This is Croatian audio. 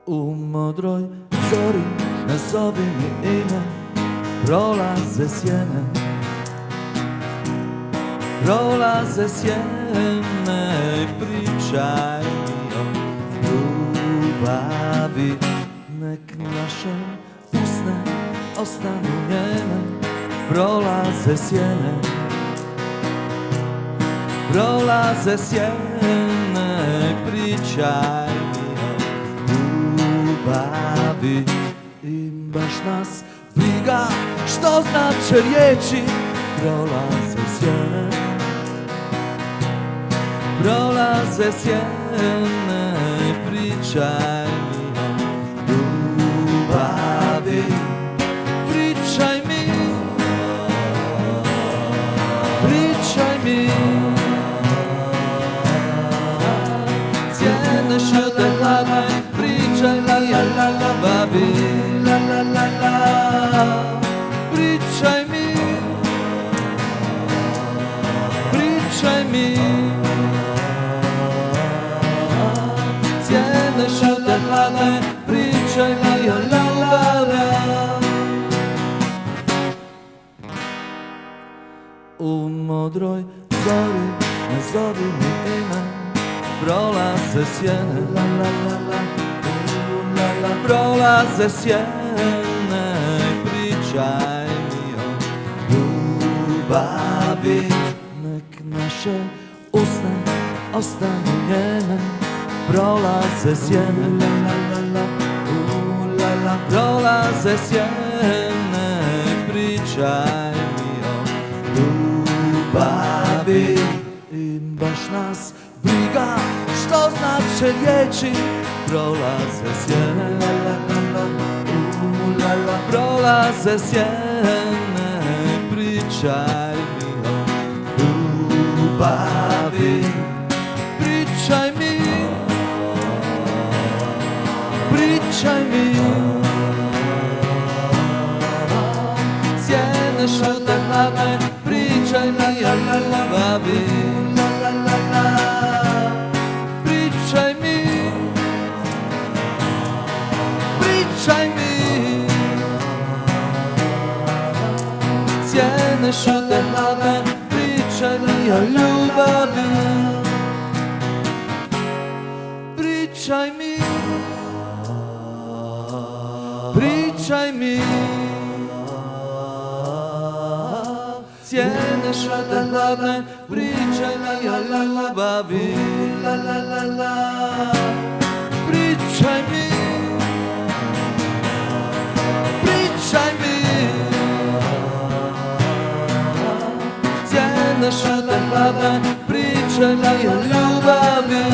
U modroj zori nazovi mi ime, prolaze sjene, prolaze sjene i pričaj mi o ljubavi. Nek naše usne ostanu njene, prolaze sjene, prolaze sjene i pričaj mi o ljubavi. I baš nas briga što znače riječi, prolaze sjene, prolaze sjene i pričaj mi o ljubavi. Pričaj mi, pričaj mi, sjene šute hladne, pričaj mi o ljubavi. La la la la, pričaj mi, pričaj mi, sjene šute hladne, pričaj mi o ljubavi. U modroj zori nazovi mi ime, prolaze sjene, la la la la, la la, prolaze sjene i pričaj mi o ljubavi. Nek naše usne ostanu njene, prolaze sjene, la la la la, la la, prolaze sjene i pričaj mi o ljubavi. I baš nas briga što znače riječi, prolaze sjene, la la la la, la la, prolaze sjene i pričaj mi o ljubavi. Pričaj mi, pričaj mi, sjene šute hladne, pričaj mi o ljubavi. La la la la, pričaj mi, pričaj mi, sjene šute hladne, pričaj mi o ljubavi. Pričaj mi, pričaj mi, sjene šute hladne, pričaj mi o ljubavi. La la la la, pričaj mi, pričaj mi, sjene šute hladne, pričaj mi o ljubavi.